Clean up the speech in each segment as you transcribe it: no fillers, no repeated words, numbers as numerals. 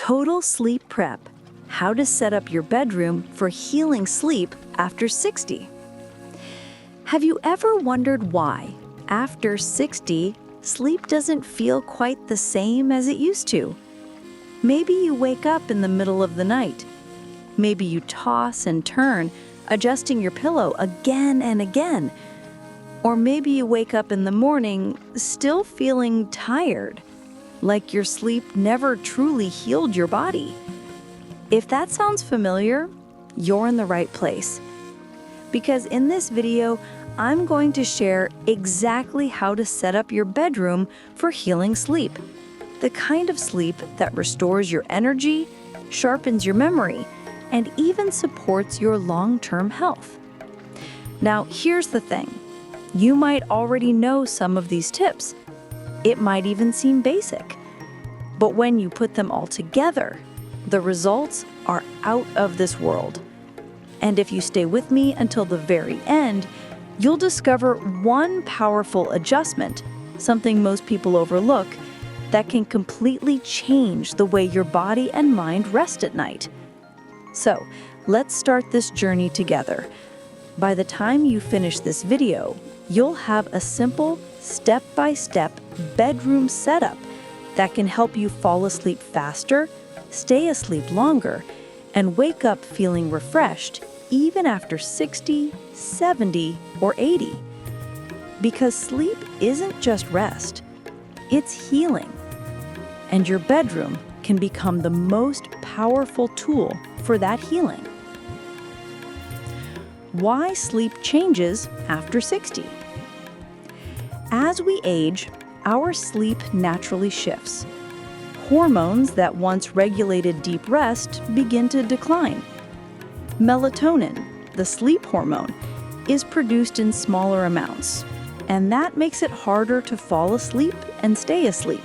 Total sleep prep. How to set up your bedroom for healing sleep after 60. Have you ever wondered why, after 60, sleep doesn't feel quite the same as it used to? Maybe you wake up in the middle of the night. Maybe you toss and turn, adjusting your pillow again and again. Or maybe you wake up in the morning still feeling tired, like your sleep never truly healed your body. If that sounds familiar, you're in the right place. Because in this video, I'm going to share exactly how to set up your bedroom for healing sleep. The kind of sleep that restores your energy, sharpens your memory, and even supports your long-term health. Now, here's the thing. You might already know some of these tips. It might even seem basic. But when you put them all together, the results are out of this world. And if you stay with me until the very end, you'll discover one powerful adjustment, something most people overlook, that can completely change the way your body and mind rest at night. So, let's start this journey together. By the time you finish this video, you'll have a simple, step-by-step bedroom setup that can help you fall asleep faster, stay asleep longer, and wake up feeling refreshed even after 60, 70, or 80. Because sleep isn't just rest, it's healing. And your bedroom can become the most powerful tool for that healing. Why sleep changes after 60. As we age, our sleep naturally shifts. Hormones that once regulated deep rest begin to decline. Melatonin, the sleep hormone, is produced in smaller amounts, and that makes it harder to fall asleep and stay asleep.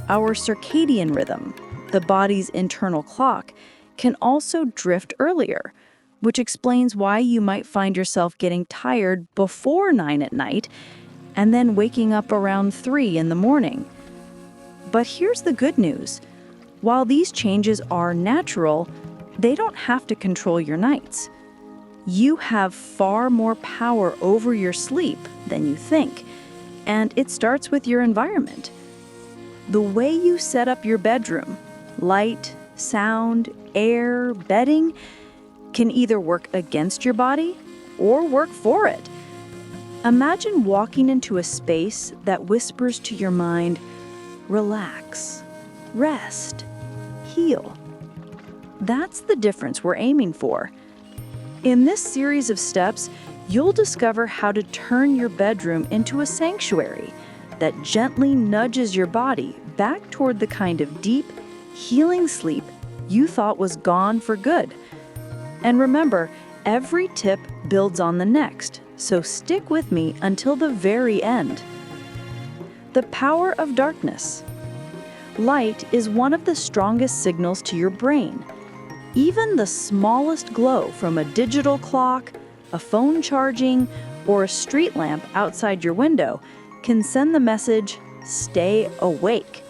Our circadian rhythm, the body's internal clock, can also drift earlier, which explains why you might find yourself getting tired before 9 at night and then waking up around 3 in the morning. But here's the good news. While these changes are natural, they don't have to control your nights. You have far more power over your sleep than you think, and it starts with your environment. The way you set up your bedroom, light, sound, air, bedding, can either work against your body or work for it. Imagine walking into a space that whispers to your mind, relax, rest, heal. That's the difference we're aiming for. In this series of steps, you'll discover how to turn your bedroom into a sanctuary that gently nudges your body back toward the kind of deep, healing sleep you thought was gone for good. And remember, every tip builds on the next, so stick with me until the very end. The power of darkness. Light is one of the strongest signals to your brain. Even the smallest glow from a digital clock, a phone charging, or a street lamp outside your window can send the message, stay awake.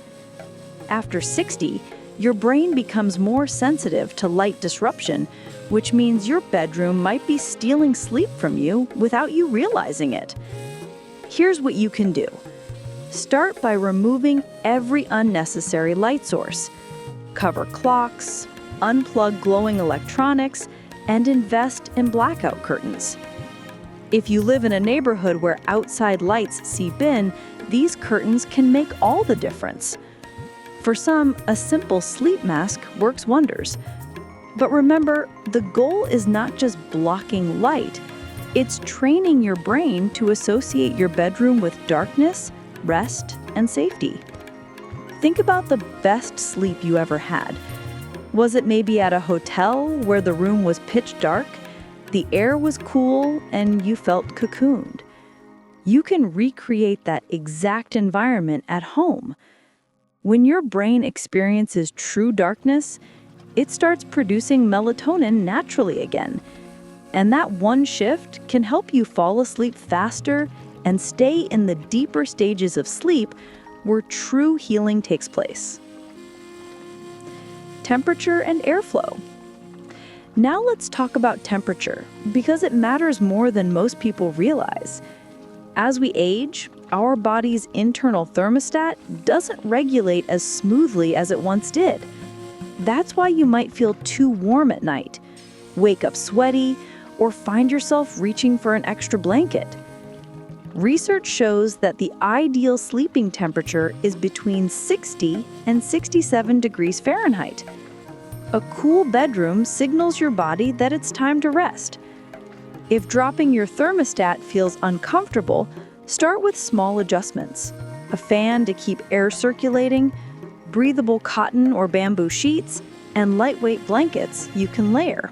After 60, your brain becomes more sensitive to light disruption, which means your bedroom might be stealing sleep from you without you realizing it. Here's what you can do. Start by removing every unnecessary light source. Cover clocks, unplug glowing electronics, and invest in blackout curtains. If you live in a neighborhood where outside lights seep in, these curtains can make all the difference. For some, a simple sleep mask works wonders. But remember, the goal is not just blocking light, it's training your brain to associate your bedroom with darkness, rest, and safety. Think about the best sleep you ever had. Was it maybe at a hotel where the room was pitch dark, the air was cool, and you felt cocooned? You can recreate that exact environment at home. When your brain experiences true darkness, it starts producing melatonin naturally again. And that one shift can help you fall asleep faster and stay in the deeper stages of sleep where true healing takes place. temperature and airflow. Now let's talk about temperature, because it matters more than most people realize. As we age, our body's internal thermostat doesn't regulate as smoothly as it once did. That's why you might feel too warm at night, wake up sweaty, or find yourself reaching for an extra blanket. Research shows that the ideal sleeping temperature is between 60 and 67 degrees Fahrenheit. A cool bedroom signals your body that it's time to rest. If dropping your thermostat feels uncomfortable, start with small adjustments. A fan to keep air circulating, breathable cotton or bamboo sheets, and lightweight blankets you can layer.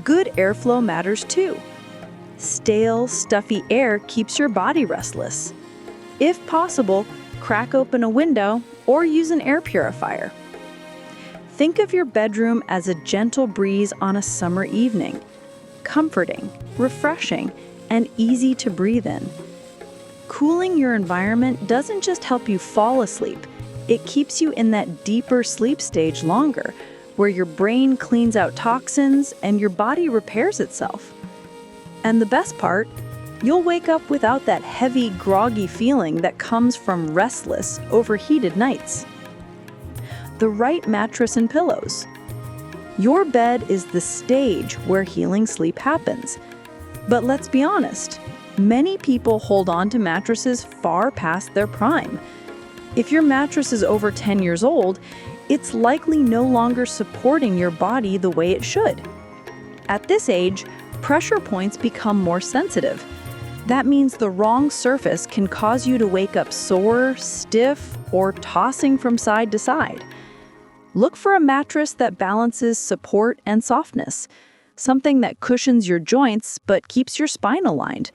Good airflow matters too. Stale, stuffy air keeps your body restless. If possible, crack open a window or use an air purifier. Think of your bedroom as a gentle breeze on a summer evening, comforting, refreshing, and easy to breathe in. Cooling your environment doesn't just help you fall asleep, it keeps you in that deeper sleep stage longer, where your brain cleans out toxins and your body repairs itself. And the best part, you'll wake up without that heavy, groggy feeling that comes from restless, overheated nights. The right mattress and pillows. Your bed is the stage where healing sleep happens. But let's be honest, many people hold on to mattresses far past their prime. If your mattress is over 10 years old, it's likely no longer supporting your body the way it should. At this age, pressure points become more sensitive. That means the wrong surface can cause you to wake up sore, stiff, or tossing from side to side. Look for a mattress that balances support and softness, something that cushions your joints but keeps your spine aligned.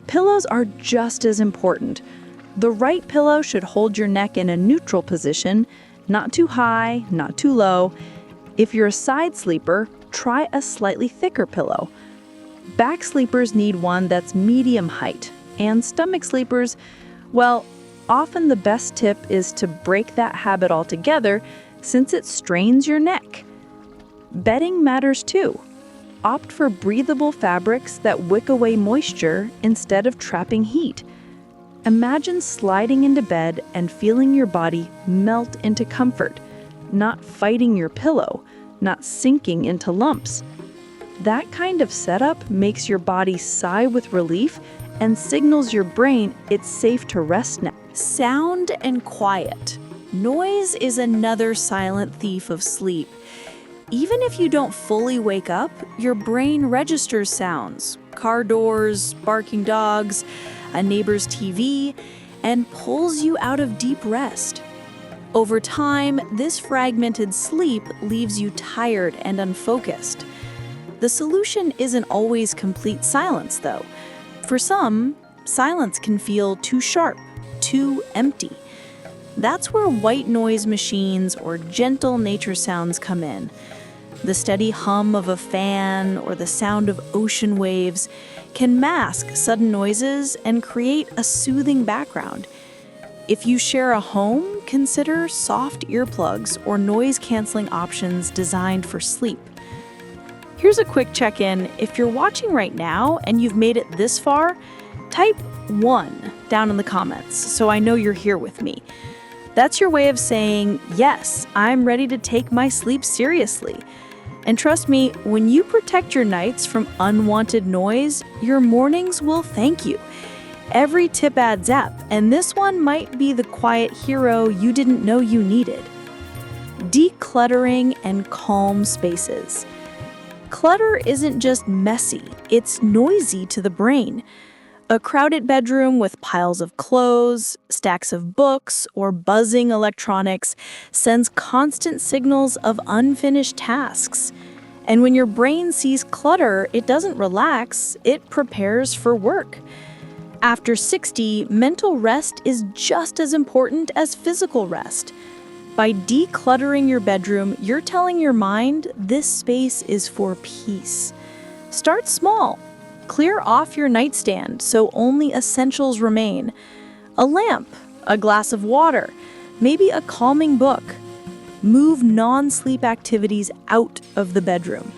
Pillows are just as important. The right pillow should hold your neck in a neutral position, not too high, not too low. If you're a side sleeper, try a slightly thicker pillow. Back sleepers need one that's medium height, and stomach sleepers, well, often the best tip is to break that habit altogether since it strains your neck. Bedding matters too. Opt for breathable fabrics that wick away moisture instead of trapping heat. Imagine sliding into bed and feeling your body melt into comfort, not fighting your pillow, not sinking into lumps. That kind of setup makes your body sigh with relief and signals your brain it's safe to rest now. Sound and quiet. Noise is another silent thief of sleep. Even if you don't fully wake up, your brain registers sounds, car doors, barking dogs, a neighbor's TV, and pulls you out of deep rest. Over time, this fragmented sleep leaves you tired and unfocused. The solution isn't always complete silence, though. For some, silence can feel too sharp, too empty. That's where white noise machines or gentle nature sounds come in. The steady hum of a fan or the sound of ocean waves can mask sudden noises and create a soothing background. If you share a home, consider soft earplugs or noise-canceling options designed for sleep. Here's a quick check-in. If you're watching right now and you've made it this far, type 1 down in the comments so I know you're here with me. That's your way of saying, yes, I'm ready to take my sleep seriously. And trust me, when you protect your nights from unwanted noise, your mornings will thank you. Every tip adds up, and this one might be the quiet hero you didn't know you needed. Decluttering and calm spaces. Clutter isn't just messy, it's noisy to the brain. A crowded bedroom with piles of clothes, stacks of books, or buzzing electronics sends constant signals of unfinished tasks. And when your brain sees clutter, it doesn't relax, it prepares for work. After 60, mental rest is just as important as physical rest. By decluttering your bedroom, you're telling your mind this space is for peace. Start small. Clear off your nightstand so only essentials remain. A lamp, a glass of water, maybe a calming book. Move non-sleep activities out of the bedroom.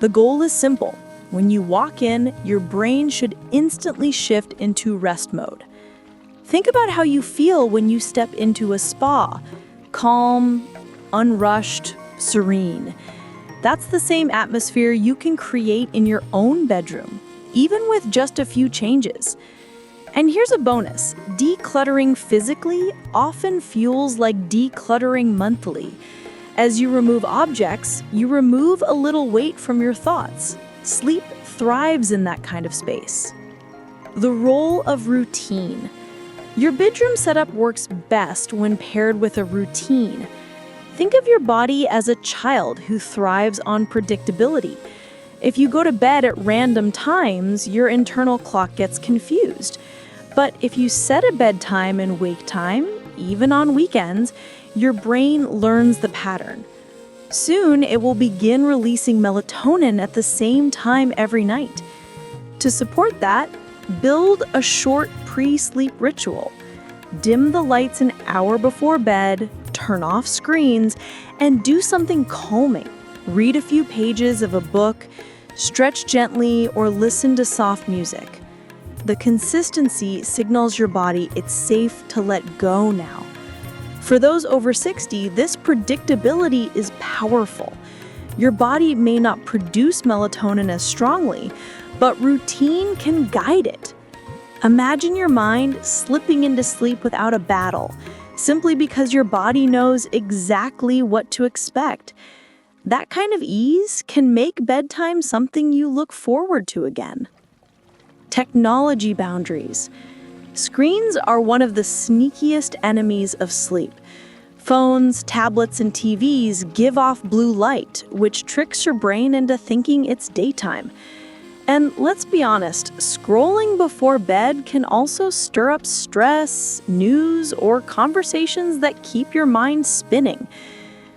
The goal is simple. When you walk in, your brain should instantly shift into rest mode. Think about how you feel when you step into a spa. Calm, unrushed, serene. That's the same atmosphere you can create in your own bedroom, even with just a few changes. And here's a bonus. Decluttering physically often feels like decluttering monthly. As you remove objects, you remove a little weight from your thoughts. Sleep thrives in that kind of space. The role of routine. Your bedroom setup works best when paired with a routine. Think of your body as a child who thrives on predictability. If you go to bed at random times, your internal clock gets confused. But if you set a bedtime and wake time, even on weekends, your brain learns the pattern. Soon, it will begin releasing melatonin at the same time every night. To support that, build a short pre-sleep ritual. Dim the lights an hour before bed, turn off screens, and do something calming. Read a few pages of a book, stretch gently, or listen to soft music. The consistency signals your body it's safe to let go now. For those over 60, this predictability is powerful. Your body may not produce melatonin as strongly, but routine can guide it. Imagine your mind slipping into sleep without a battle, simply because your body knows exactly what to expect. That kind of ease can make bedtime something you look forward to again. Technology boundaries. Screens are one of the sneakiest enemies of sleep. Phones, tablets, and TVs give off blue light, which tricks your brain into thinking it's daytime. And let's be honest, scrolling before bed can also stir up stress, news, or conversations that keep your mind spinning.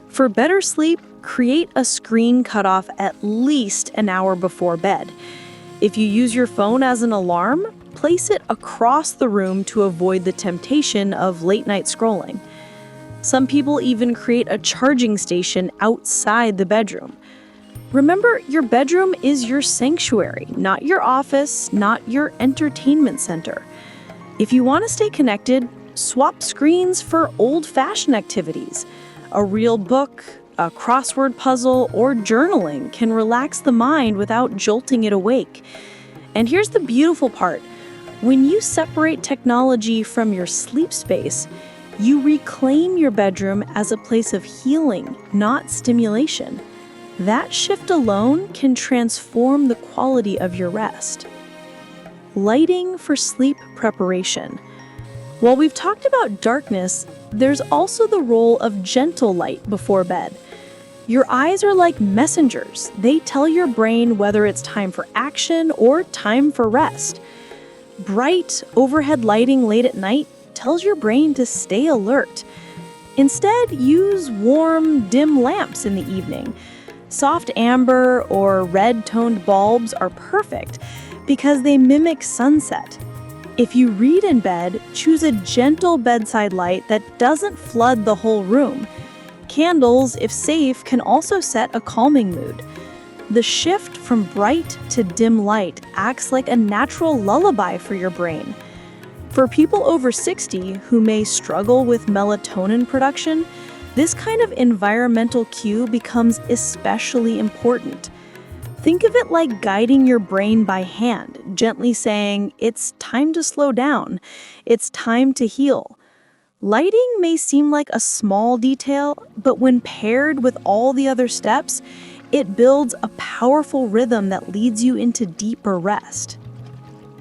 For better sleep, create a screen cutoff at least an hour before bed. If you use your phone as an alarm, place it across the room to avoid the temptation of late-night scrolling. Some people even create a charging station outside the bedroom. Remember, your bedroom is your sanctuary, not your office, not your entertainment center. If you want to stay connected, swap screens for old-fashioned activities. A real book, a crossword puzzle, or journaling can relax the mind without jolting it awake. And here's the beautiful part. When you separate technology from your sleep space, you reclaim your bedroom as a place of healing, not stimulation. That shift alone can transform the quality of your rest. Lighting for sleep preparation. While we've talked about darkness, there's also the role of gentle light before bed. Your eyes are like messengers. They tell your brain whether it's time for action or time for rest. Bright overhead lighting late at night tells your brain to stay alert. Instead, use warm, dim lamps in the evening. Soft amber or red-toned bulbs are perfect because they mimic sunset. If you read in bed, choose a gentle bedside light that doesn't flood the whole room. Candles, if safe, can also set a calming mood. The shift from bright to dim light acts like a natural lullaby for your brain. For people over 60 who may struggle with melatonin production, this kind of environmental cue becomes especially important. Think of it like guiding your brain by hand, gently saying, "It's time to slow down. It's time to heal." Lighting may seem like a small detail, but when paired with all the other steps, it builds a powerful rhythm that leads you into deeper rest.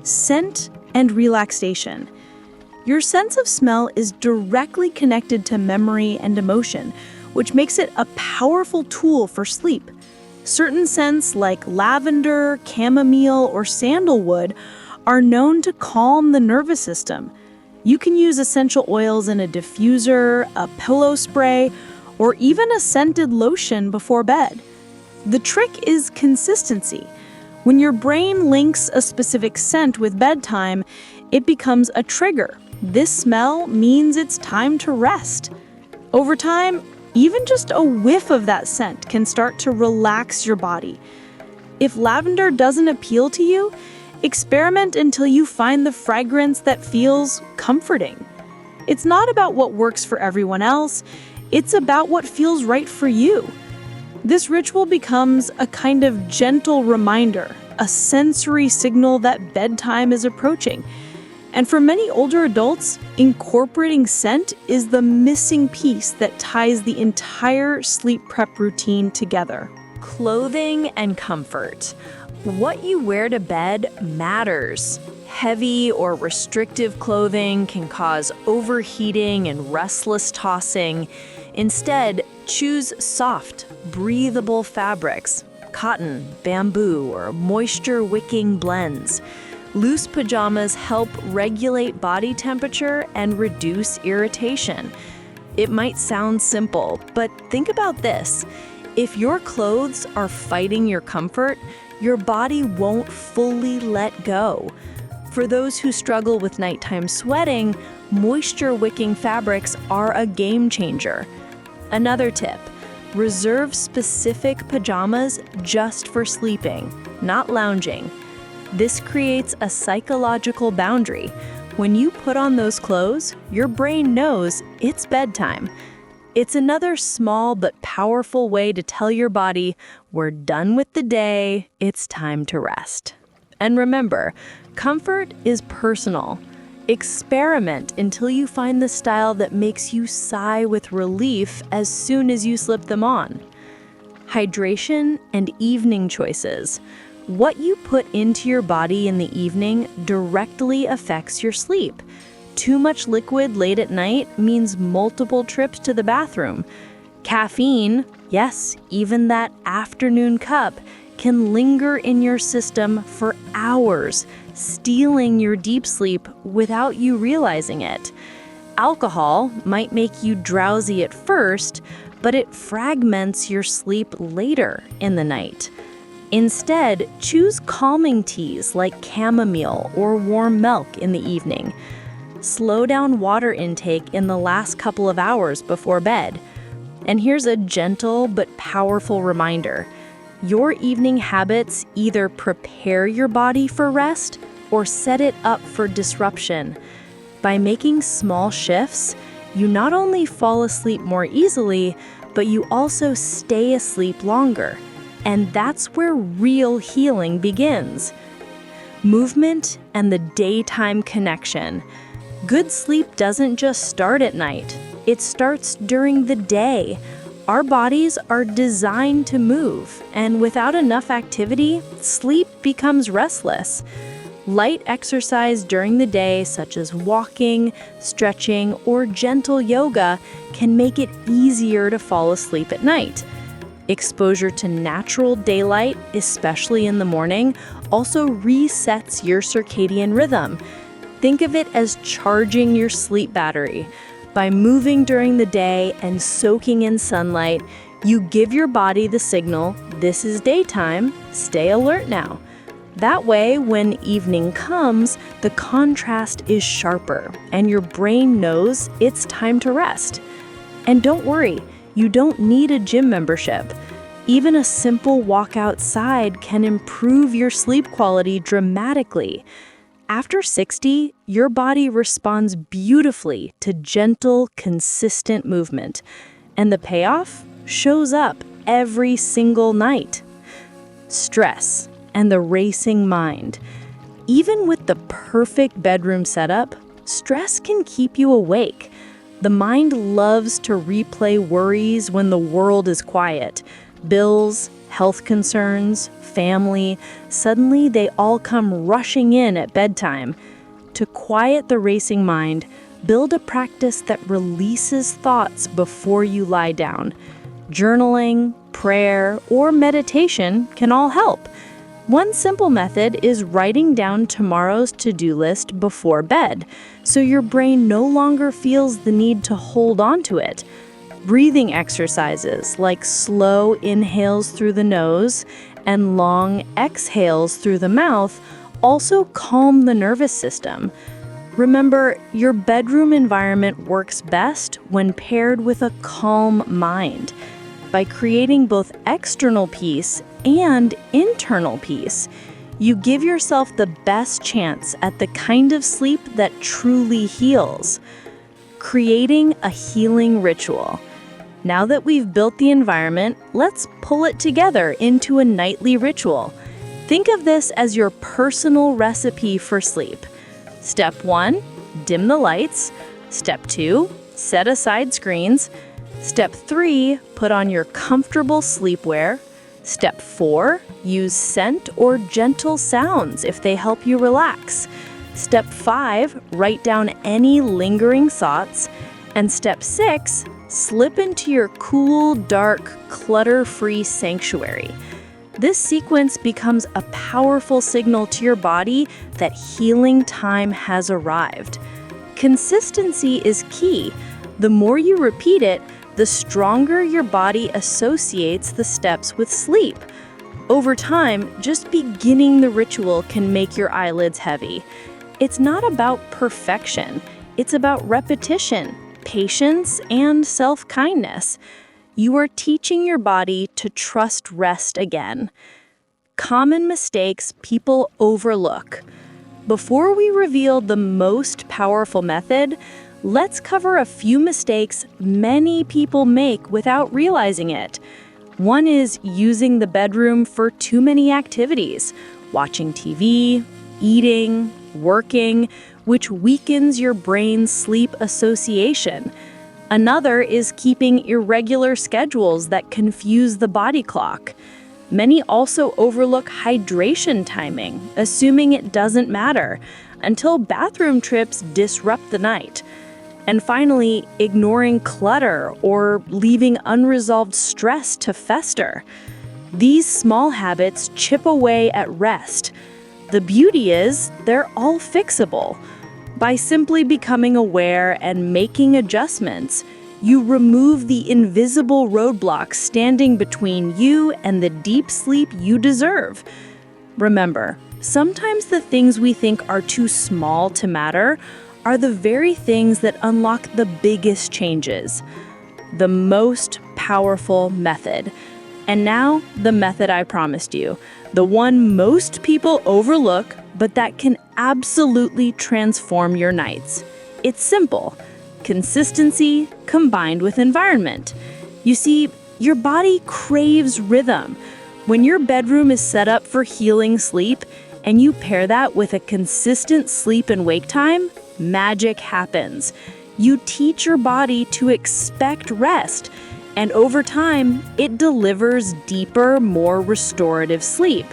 Scent and relaxation. Your sense of smell is directly connected to memory and emotion, which makes it a powerful tool for sleep. Certain scents like lavender, chamomile, or sandalwood are known to calm the nervous system. You can use essential oils in a diffuser, a pillow spray, or even a scented lotion before bed. The trick is consistency. When your brain links a specific scent with bedtime, it becomes a trigger. This smell means it's time to rest. Over time, Even just a whiff of that scent can start to relax your body. If lavender doesn't appeal to you, experiment until you find the fragrance that feels comforting. It's not about what works for everyone else, it's about what feels right for you. This ritual becomes a kind of gentle reminder, a sensory signal that bedtime is approaching. And for many older adults, incorporating scent is the missing piece that ties the entire sleep prep routine together. Clothing and comfort. What you wear to bed matters. Heavy or restrictive clothing can cause overheating and restless tossing. Instead, choose soft, breathable fabrics, cotton, bamboo, or moisture-wicking blends. Loose pajamas help regulate body temperature and reduce irritation. It might sound simple, but think about this. If your clothes are fighting your comfort, your body won't fully let go. For those who struggle with nighttime sweating, moisture-wicking fabrics are a game changer. Another tip, reserve specific pajamas just for sleeping, not lounging. This creates a psychological boundary. When you put on those clothes, your brain knows it's bedtime. It's another small but powerful way to tell your body, we're done with the day, it's time to rest. And remember, comfort is personal. Experiment until you find the style that makes you sigh with relief as soon as you slip them on. Hydration and evening choices. What you put into your body in the evening directly affects your sleep. Too much liquid late at night means multiple trips to the bathroom. Caffeine, yes, even that afternoon cup, can linger in your system for hours, stealing your deep sleep without you realizing it. Alcohol might make you drowsy at first, but it fragments your sleep later in the night. Instead, choose calming teas like chamomile or warm milk in the evening. Slow down water intake in the last couple of hours before bed. And here's a gentle but powerful reminder. Your evening habits either prepare your body for rest or set it up for disruption. By making small shifts, you not only fall asleep more easily, but you also stay asleep longer. And that's where real healing begins. Movement and the daytime connection. Good sleep doesn't just start at night. It starts during the day. Our bodies are designed to move, and without enough activity, sleep becomes restless. Light exercise during the day, such as walking, stretching, or gentle yoga, can make it easier to fall asleep at night. Exposure to natural daylight, especially in the morning, also resets your circadian rhythm. Think of it as charging your sleep battery. By moving during the day and soaking in sunlight, you give your body the signal, this is daytime, stay alert now. That way, when evening comes, the contrast is sharper and your brain knows it's time to rest. And don't worry, you don't need a gym membership. Even a simple walk outside can improve your sleep quality dramatically. After 60, your body responds beautifully to gentle, consistent movement, and the payoff shows up every single night. Stress and the racing mind. Even with the perfect bedroom setup, stress can keep you awake. The mind loves to replay worries when the world is quiet. Bills, health concerns, family, suddenly they all come rushing in at bedtime. To quiet the racing mind, build a practice that releases thoughts before you lie down. Journaling, prayer, or meditation can all help. One simple method is writing down tomorrow's to-do list before bed, so your brain no longer feels the need to hold on to it. Breathing exercises like slow inhales through the nose and long exhales through the mouth also calm the nervous system. Remember, your bedroom environment works best when paired with a calm mind. By creating both external peace and internal peace, you give yourself the best chance at the kind of sleep that truly heals. Creating a healing ritual. Now that we've built the environment, let's pull it together into a nightly ritual. Think of this as your personal recipe for sleep. Step 1, dim the lights. Step 2, set aside screens. Step 3, put on your comfortable sleepwear. Step 4, use scent or gentle sounds if they help you relax. Step 5, write down any lingering thoughts. And step 6, slip into your cool, dark, clutter-free sanctuary. This sequence becomes a powerful signal to your body that healing time has arrived. Consistency is key. The more you repeat it, the stronger your body associates the steps with sleep. Over time, just beginning the ritual can make your eyelids heavy. It's not about perfection. It's about repetition, patience, and self-kindness. You are teaching your body to trust rest again. Common mistakes people overlook. Before we reveal the most powerful method, let's cover a few mistakes many people make without realizing it. One is using the bedroom for too many activities, watching TV, eating, working, which weakens your brain's sleep association. Another is keeping irregular schedules that confuse the body clock. Many also overlook hydration timing, assuming it doesn't matter, until bathroom trips disrupt the night. And finally, ignoring clutter or leaving unresolved stress to fester. These small habits chip away at rest. The beauty is, they're all fixable. By simply becoming aware and making adjustments, you remove the invisible roadblocks standing between you and the deep sleep you deserve. Remember, sometimes the things we think are too small to matter are the very things that unlock the biggest changes. The most powerful method. And now, the method I promised you. The one most people overlook, but that can absolutely transform your nights. It's simple. Consistency combined with environment. You see, your body craves rhythm. When your bedroom is set up for healing sleep, and you pair that with a consistent sleep and wake time, magic happens. You teach your body to expect rest, and over time, it delivers deeper, more restorative sleep.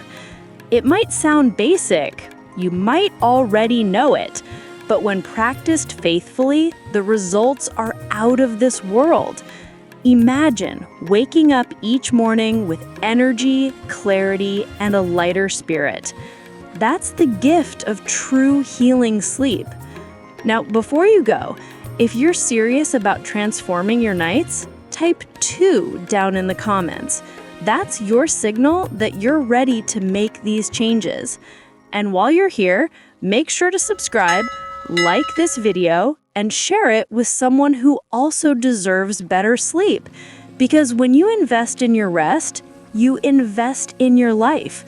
It might sound basic, you might already know it, but when practiced faithfully, the results are out of this world. Imagine waking up each morning with energy, clarity, and a lighter spirit. That's the gift of true healing sleep. Now, before you go, if you're serious about transforming your nights, type 2 down in the comments. That's your signal that you're ready to make these changes. And while you're here, make sure to subscribe, like this video, and share it with someone who also deserves better sleep. Because when you invest in your rest, you invest in your life.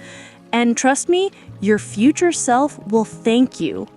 And trust me, your future self will thank you.